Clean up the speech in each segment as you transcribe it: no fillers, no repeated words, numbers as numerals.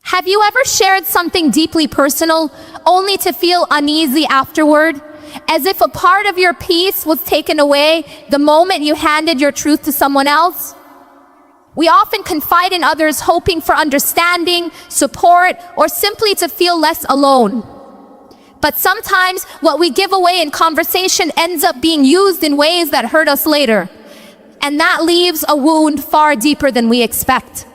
Have you ever shared something deeply personal only to feel uneasy afterward? As if a part of your peace was taken away the moment you handed your truth to someone else? We often confide in others hoping for understanding, support, or simply to feel less alone. But sometimes what we give away in conversation ends up being used in ways that hurt us later. And that leaves a wound far deeper than we expect.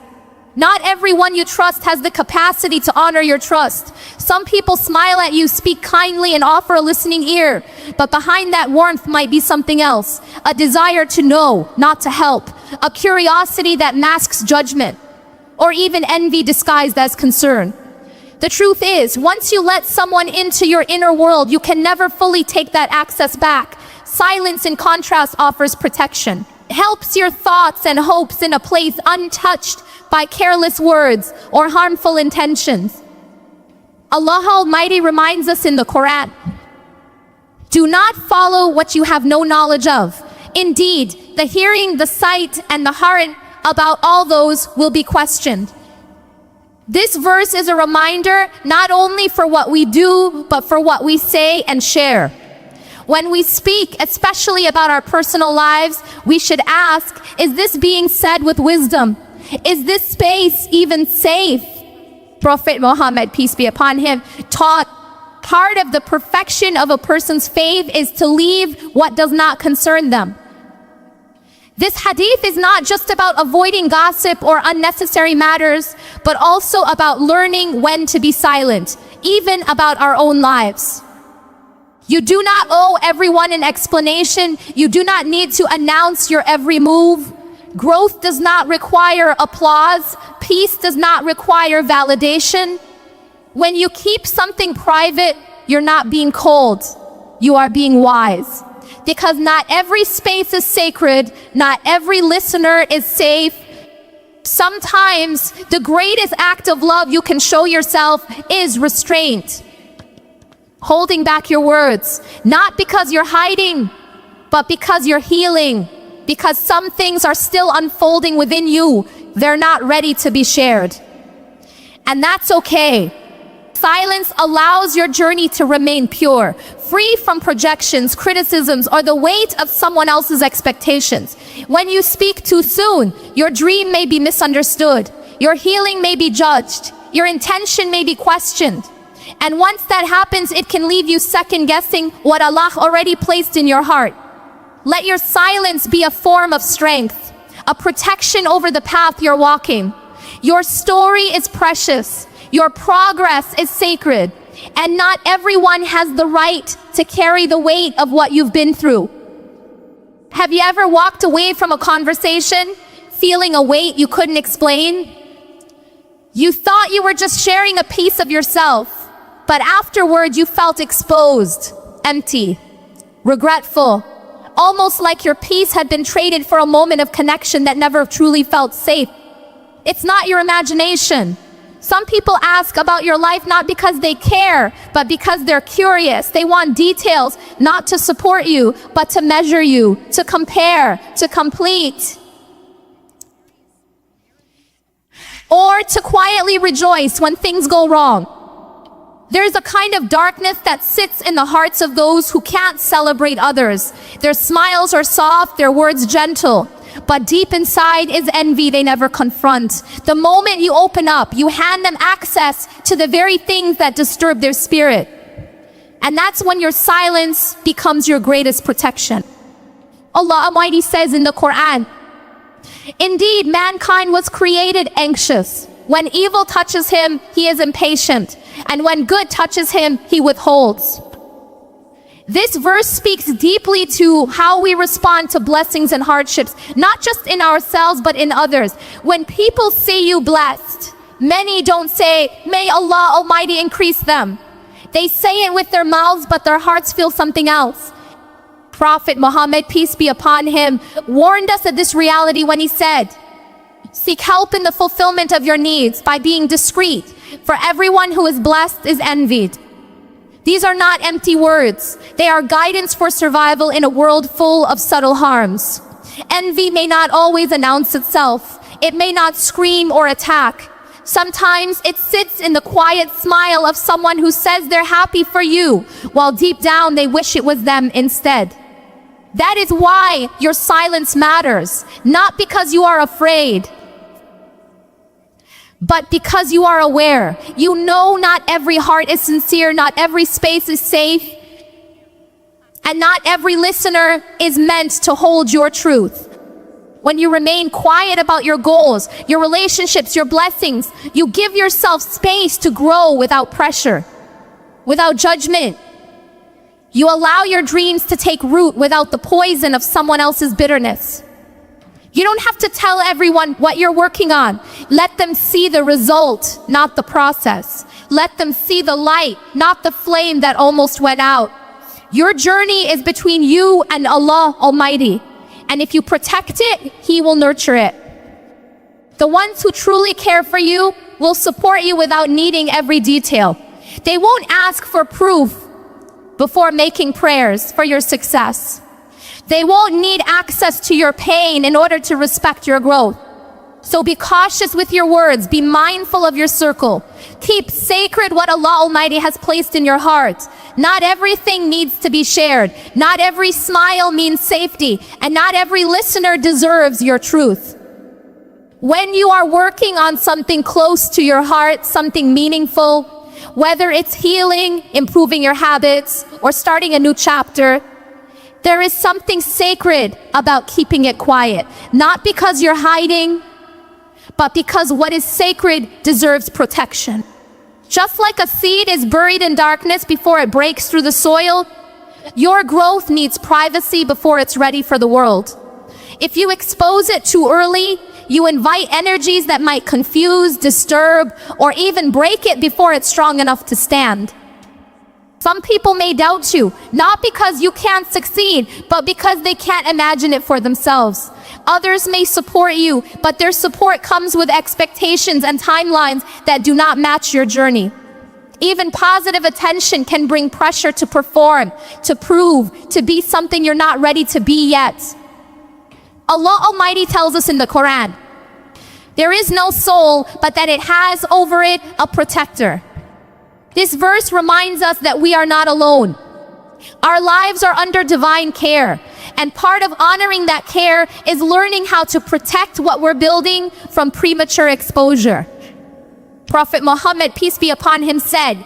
Not everyone you trust has the capacity to honor your trust. Some people smile at you, speak kindly, and offer a listening ear. But behind that warmth might be something else. A desire to know, not to help. A curiosity that masks judgment. Or even envy disguised as concern. The truth is, once you let someone into your inner world, you can never fully take that access back. Silence, in contrast, offers protection. It helps your thoughts and hopes in a place untouched by careless words or harmful intentions. Allah Almighty reminds us in the Quran, "Do not follow what you have no knowledge of. Indeed, the hearing, the sight, and the heart, about all those will be questioned." This verse is a reminder not only for what we do, but for what we say and share. When we speak, especially about our personal lives, we should ask, is this being said with wisdom? Is this space even safe? Prophet Muhammad, peace be upon him, taught part of the perfection of a person's faith is to leave what does not concern them. This hadith is not just about avoiding gossip or unnecessary matters, but also about learning when to be silent, even about our own lives. You do not owe everyone an explanation. You do not need to announce your every move. Growth does not require applause. Peace does not require validation. When you keep something private, you're not being cold. You are being wise. Because not every space is sacred. Not every listener is safe. Sometimes the greatest act of love you can show yourself is restraint. Holding back your words, not because you're hiding, but because you're healing. Because some things are still unfolding within you. They're not ready to be shared. And that's okay. Silence allows your journey to remain pure, free from projections, criticisms, or the weight of someone else's expectations. When you speak too soon, your dream may be misunderstood. Your healing may be judged. Your intention may be questioned. And once that happens, it can leave you second-guessing what Allah already placed in your heart. Let your silence be a form of strength, a protection over the path you're walking. Your story is precious. Your progress is sacred. And not everyone has the right to carry the weight of what you've been through. Have you ever walked away from a conversation feeling a weight you couldn't explain? You thought you were just sharing a piece of yourself, but afterward you felt exposed, empty, regretful, almost like your peace had been traded for a moment of connection that never truly felt safe. It's not your imagination. Some people ask about your life not because they care, but because they're curious. They want details, not to support you, but to measure you, to compare, to complete. Or to quietly rejoice when things go wrong. There's a kind of darkness that sits in the hearts of those who can't celebrate others. Their smiles are soft, their words gentle. But deep inside is envy they never confront. The moment you open up, you hand them access to the very things that disturb their spirit. And that's when your silence becomes your greatest protection. Allah Almighty says in the Quran, "Indeed, mankind was created anxious. When evil touches him, he is impatient. And when good touches him, he withholds." This verse speaks deeply to how we respond to blessings and hardships, not just in ourselves, but in others. When people see you blessed, many don't say, "May Allah Almighty increase them." They say it with their mouths, but their hearts feel something else. Prophet Muhammad, peace be upon him, warned us of this reality when he said, "Seek help in the fulfillment of your needs by being discreet, for everyone who is blessed is envied." These are not empty words. They are guidance for survival in a world full of subtle harms. Envy may not always announce itself. It may not scream or attack. Sometimes it sits in the quiet smile of someone who says they're happy for you, while deep down they wish it was them instead. That is why your silence matters, not because you are afraid, but because you are aware. You know not every heart is sincere, not every space is safe, and not every listener is meant to hold your truth. When you remain quiet about your goals, your relationships, your blessings, you give yourself space to grow without pressure, without judgment. You allow your dreams to take root without the poison of someone else's bitterness. You don't have to tell everyone what you're working on. Let them see the result, not the process. Let them see the light, not the flame that almost went out. Your journey is between you and Allah Almighty. And if you protect it, He will nurture it. The ones who truly care for you will support you without needing every detail. They won't ask for proof before making prayers for your success. They won't need access to your pain in order to respect your growth. So be cautious with your words. Be mindful of your circle. Keep sacred what Allah Almighty has placed in your heart. Not everything needs to be shared. Not every smile means safety. And not every listener deserves your truth. When you are working on something close to your heart, something meaningful, whether it's healing, improving your habits, or starting a new chapter, there is something sacred about keeping it quiet. Not because you're hiding, but because what is sacred deserves protection. Just like a seed is buried in darkness before it breaks through the soil, your growth needs privacy before it's ready for the world. If you expose it too early, you invite energies that might confuse, disturb, or even break it before it's strong enough to stand. Some people may doubt you, not because you can't succeed, but because they can't imagine it for themselves. Others may support you, but their support comes with expectations and timelines that do not match your journey. Even positive attention can bring pressure to perform, to prove, to be something you're not ready to be yet. Allah Almighty tells us in the Quran, there is no soul, but that it has over it a protector. This verse reminds us that we are not alone. Our lives are under divine care, and part of honoring that care is learning how to protect what we're building from premature exposure. Prophet Muhammad, peace be upon him, said,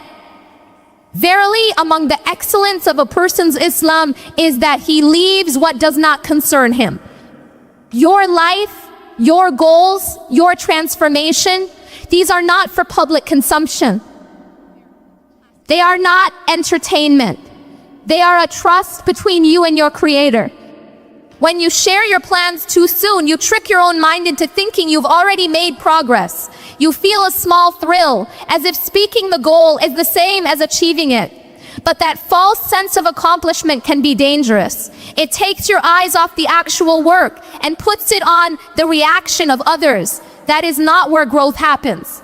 verily, among the excellence of a person's Islam is that he leaves what does not concern him. Your life, your goals, your transformation, these are not for public consumption. They are not entertainment. They are a trust between you and your Creator. When you share your plans too soon, you trick your own mind into thinking you've already made progress. You feel a small thrill, as if speaking the goal is the same as achieving it. But that false sense of accomplishment can be dangerous. It takes your eyes off the actual work and puts it on the reaction of others. That is not where growth happens.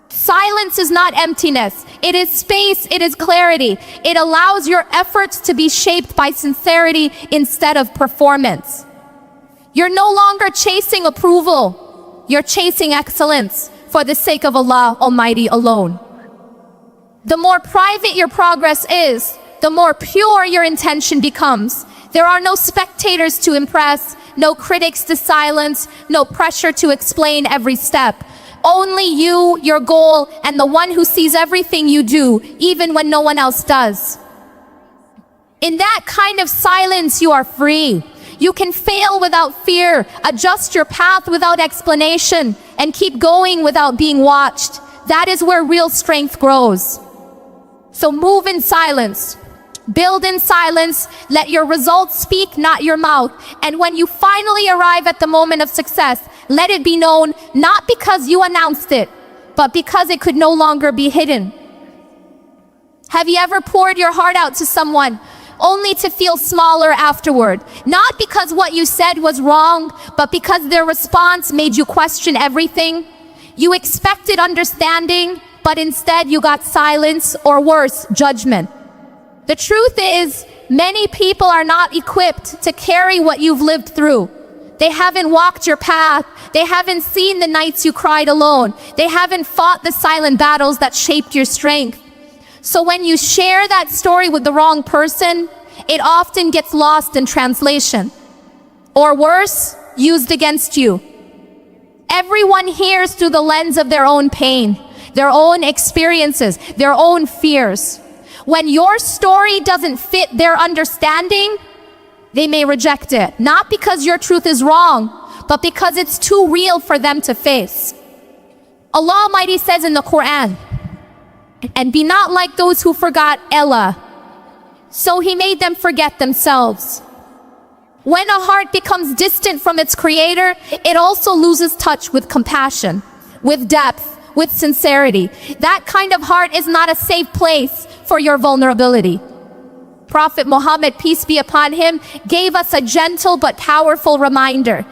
Silence is not emptiness. It is space, it is clarity. It allows your efforts to be shaped by sincerity instead of performance. You're no longer chasing approval. You're chasing excellence for the sake of Allah Almighty alone. The more private your progress is, the more pure your intention becomes. There are no spectators to impress, no critics to silence, no pressure to explain every step. Only you, your goal, and the one who sees everything you do, even when no one else does. In that kind of silence, you are free. You can fail without fear, adjust your path without explanation, and keep going without being watched. That is where real strength grows. So move in silence. Build in silence. Let your results speak, not your mouth. And when you finally arrive at the moment of success, let it be known, not because you announced it, but because it could no longer be hidden. Have you ever poured your heart out to someone only to feel smaller afterward? Not because what you said was wrong, but because their response made you question everything. You expected understanding, but instead you got silence, or worse, judgment. The truth is, many people are not equipped to carry what you've lived through. They haven't walked your path. They haven't seen the nights you cried alone. They haven't fought the silent battles that shaped your strength. So when you share that story with the wrong person, it often gets lost in translation. Or worse, used against you. Everyone hears through the lens of their own pain, their own experiences, their own fears. When your story doesn't fit their understanding, they may reject it. Not because your truth is wrong, but because it's too real for them to face. Allah Almighty says in the Quran, "And be not like those who forgot Allah, so He made them forget themselves." When a heart becomes distant from its creator, it also loses touch with compassion, with depth, with sincerity. That kind of heart is not a safe place for your vulnerability. Prophet Muhammad, peace be upon him, gave us a gentle but powerful reminder.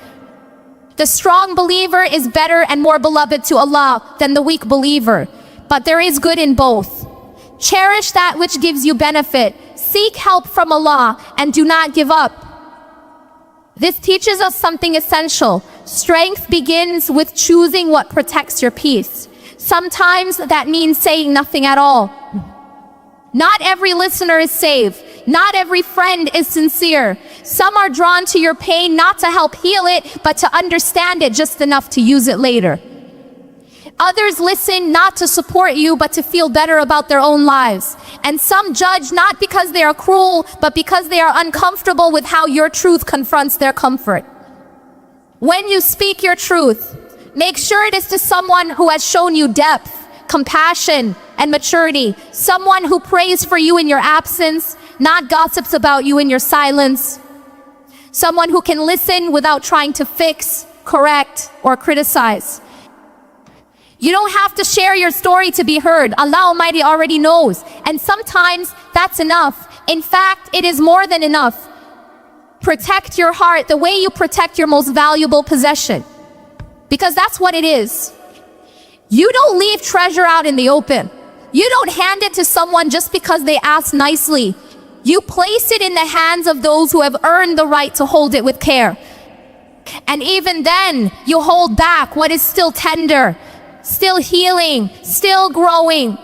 The strong believer is better and more beloved to Allah than the weak believer, but there is good in both. Cherish that which gives you benefit. Seek help from Allah and do not give up. This teaches us something essential. Strength begins with choosing what protects your peace. Sometimes that means saying nothing at all. Not every listener is saved. Not every friend is sincere. Some are drawn to your pain not to help heal it, but to understand it just enough to use it later. Others listen not to support you, but to feel better about their own lives. And some judge not because they are cruel, but because they are uncomfortable with how your truth confronts their comfort. When you speak your truth, make sure it is to someone who has shown you depth, compassion, and maturity. Someone who prays for you in your absence, not gossips about you in your silence. Someone who can listen without trying to fix, correct, or criticize. You don't have to share your story to be heard. Allah Almighty already knows. And sometimes that's enough. In fact, it is more than enough. Protect your heart the way you protect your most valuable possession. Because that's what it is. You don't leave treasure out in the open. You don't hand it to someone just because they ask nicely. You place it in the hands of those who have earned the right to hold it with care. And even then, you hold back what is still tender, still healing, still growing.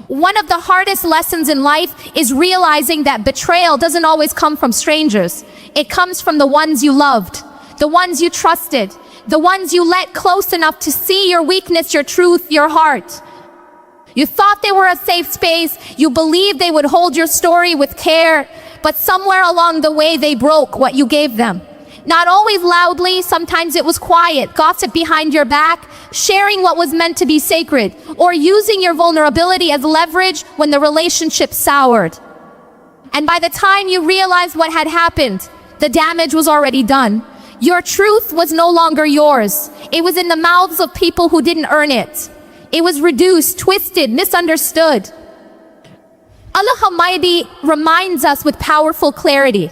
One of the hardest lessons in life is realizing that betrayal doesn't always come from strangers. It comes from the ones you loved, the ones you trusted, the ones you let close enough to see your weakness, your truth, your heart. You thought they were a safe space. You believed they would hold your story with care, but somewhere along the way they broke what you gave them. Not always loudly, sometimes it was quiet, gossip behind your back, sharing what was meant to be sacred, or using your vulnerability as leverage when the relationship soured. And by the time you realized what had happened, the damage was already done. Your truth was no longer yours. It was in the mouths of people who didn't earn it. It was reduced, twisted, misunderstood. Allah Almighty reminds us with powerful clarity.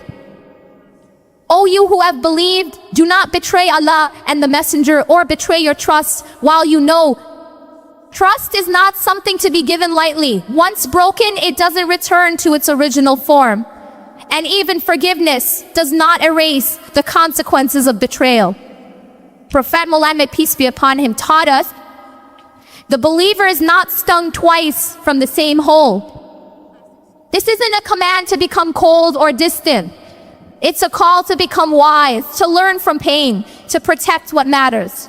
O you who have believed, do not betray Allah and the Messenger or betray your trust while you know. Trust is not something to be given lightly. Once broken, it doesn't return to its original form. And even forgiveness does not erase the consequences of betrayal. Prophet Muhammad, peace be upon him, taught us, the believer is not stung twice from the same hole. This isn't a command to become cold or distant. It's a call to become wise, to learn from pain, to protect what matters.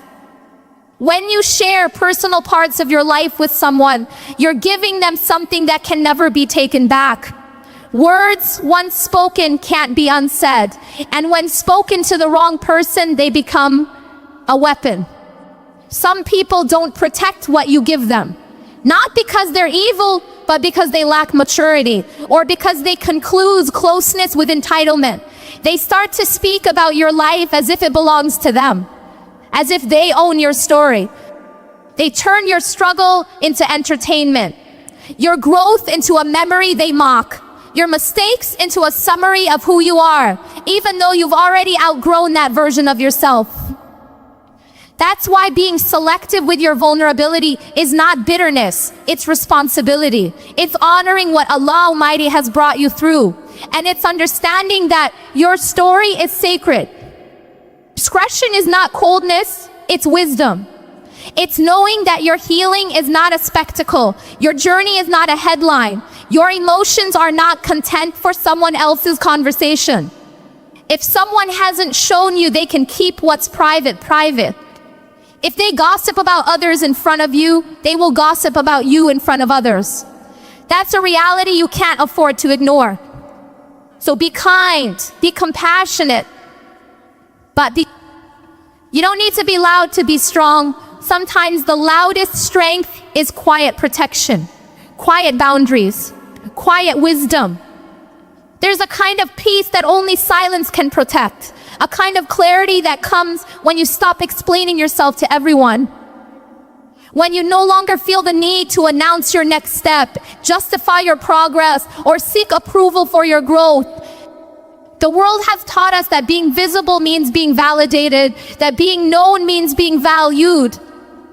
When you share personal parts of your life with someone, you're giving them something that can never be taken back. Words once spoken can't be unsaid, and when spoken to the wrong person, they become a weapon. Some people don't protect what you give them, not because they're evil, but because they lack maturity, or because they conclude closeness with entitlement. They start to speak about your life as if it belongs to them, as if they own your story. They turn your struggle into entertainment, your growth into a memory they mock, your mistakes into a summary of who you are, even though you've already outgrown that version of yourself. That's why being selective with your vulnerability is not bitterness, it's responsibility. It's honoring what Allah Almighty has brought you through. And it's understanding that your story is sacred. Discretion is not coldness, it's wisdom. It's knowing that your healing is not a spectacle. Your journey is not a headline. Your emotions are not content for someone else's conversation. If someone hasn't shown you they can keep what's private, private. If they gossip about others in front of you, they will gossip about you in front of others. That's a reality you can't afford to ignore. So be kind, be compassionate, but you don't need to be loud to be strong. Sometimes the loudest strength is quiet protection, quiet boundaries, quiet wisdom. There's a kind of peace that only silence can protect, a kind of clarity that comes when you stop explaining yourself to everyone. When you no longer feel the need to announce your next step, justify your progress, or seek approval for your growth. The world has taught us that being visible means being validated, that being known means being valued.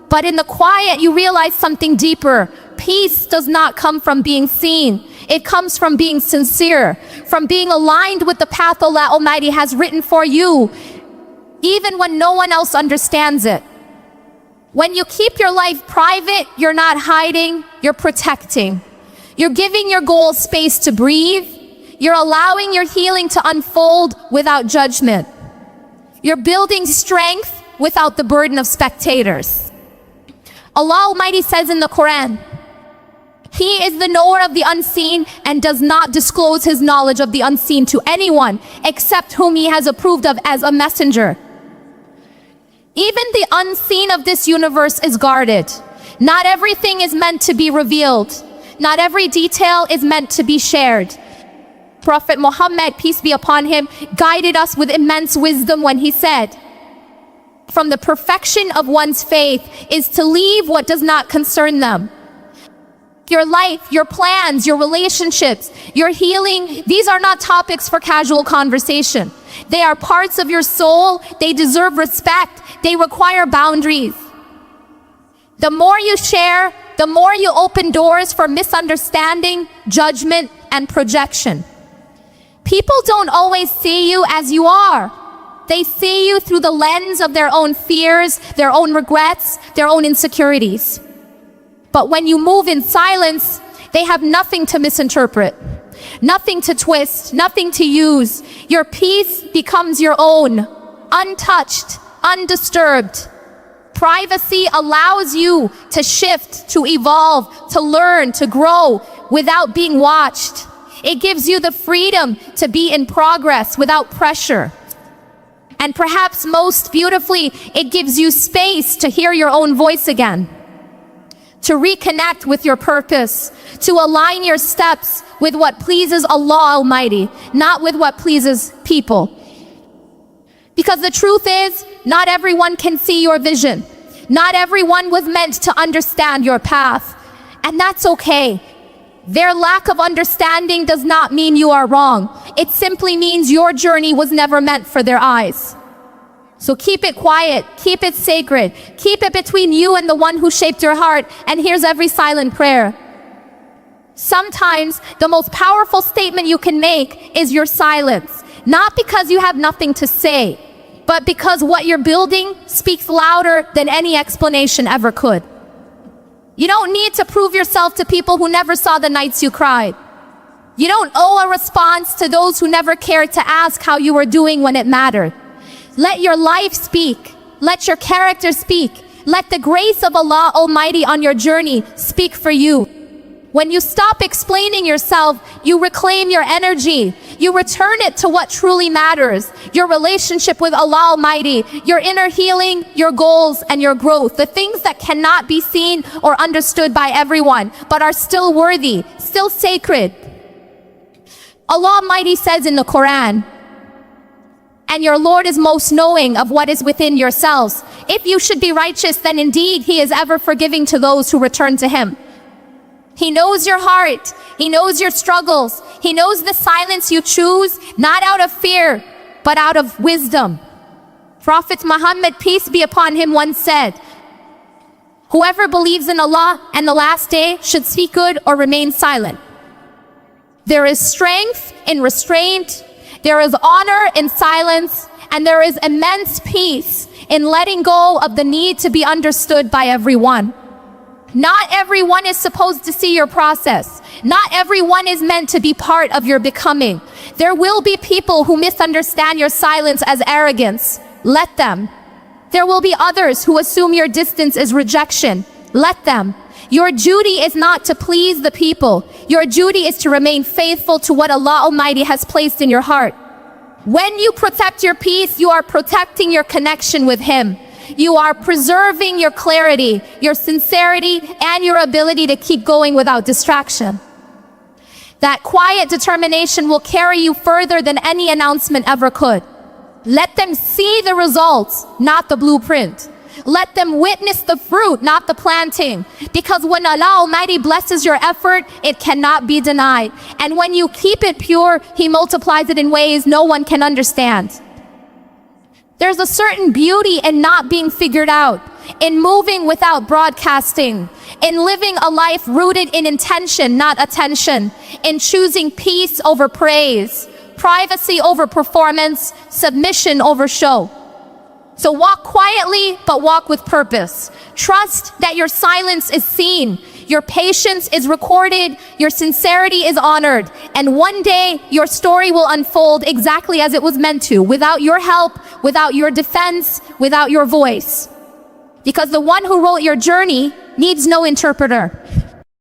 But in the quiet, you realize something deeper. Peace does not come from being seen. It comes from being sincere, from being aligned with the path Allah Almighty has written for you, even when no one else understands it. When you keep your life private, you're not hiding, you're protecting. You're giving your goals space to breathe. You're allowing your healing to unfold without judgment. You're building strength without the burden of spectators. Allah Almighty says in the Quran, He is the knower of the unseen and does not disclose His knowledge of the unseen to anyone except whom He has approved of as a messenger. Even the unseen of this universe is guarded. Not everything is meant to be revealed. Not every detail is meant to be shared. Prophet Muhammad, peace be upon him, guided us with immense wisdom when he said, "From the perfection of one's faith is to leave what does not concern them." Your life, your plans, your relationships, your healing, these are not topics for casual conversation. They are parts of your soul. They deserve respect. They require boundaries. The more you share, the more you open doors for misunderstanding, judgment, and projection. People don't always see you as you are. They see you through the lens of their own fears, their own regrets, their own insecurities. But when you move in silence, they have nothing to misinterpret, nothing to twist, nothing to use. Your peace becomes your own, untouched, undisturbed. Privacy allows you to shift, to evolve, to learn, to grow without being watched. It gives you the freedom to be in progress without pressure. And perhaps most beautifully, it gives you space to hear your own voice again, to reconnect with your purpose, to align your steps with what pleases Allah Almighty, not with what pleases people. Because the truth is, not everyone can see your vision. Not everyone was meant to understand your path. And that's okay. Their lack of understanding does not mean you are wrong. It simply means your journey was never meant for their eyes. So keep it quiet, keep it sacred, keep it between you and the one who shaped your heart. And here's every silent prayer. Sometimes the most powerful statement you can make is your silence. Not because you have nothing to say, but because what you're building speaks louder than any explanation ever could. You don't need to prove yourself to people who never saw the nights you cried. You don't owe a response to those who never cared to ask how you were doing when it mattered. Let your life speak. Let your character speak. Let the grace of Allah Almighty on your journey speak for you. When you stop explaining yourself, you reclaim your energy. You return it to what truly matters. Your relationship with Allah Almighty, your inner healing, your goals, and your growth. The things that cannot be seen or understood by everyone, but are still worthy, still sacred. Allah Almighty says in the Quran, "And your Lord is most knowing of what is within yourselves. If you should be righteous, then indeed He is ever forgiving to those who return to Him." He knows your heart. He knows your struggles. He knows the silence you choose, not out of fear, but out of wisdom. Prophet Muhammad, peace be upon him, once said, "Whoever believes in Allah and the last day should speak good or remain silent." There is strength in restraint. There is honor in silence. And there is immense peace in letting go of the need to be understood by everyone. Not everyone is supposed to see your process. Not everyone is meant to be part of your becoming. There will be people who misunderstand your silence as arrogance. Let them. There will be others who assume your distance is rejection. Let them. Your duty is not to please the people. Your duty is to remain faithful to what Allah Almighty has placed in your heart. When you protect your peace, you are protecting your connection with Him. You are preserving your clarity, your sincerity, and your ability to keep going without distraction. That quiet determination will carry you further than any announcement ever could. Let them see the results, not the blueprint. Let them witness the fruit, not the planting. Because when Allah Almighty blesses your effort, it cannot be denied. And when you keep it pure, He multiplies it in ways no one can understand. There's a certain beauty in not being figured out, in moving without broadcasting, in living a life rooted in intention, not attention, in choosing peace over praise, privacy over performance, submission over show. So walk quietly, but walk with purpose. Trust that your silence is seen, your patience is recorded, your sincerity is honored, and one day your story will unfold exactly as it was meant to, without your help, without your defense, without your voice. Because the one who wrote your journey needs no interpreter.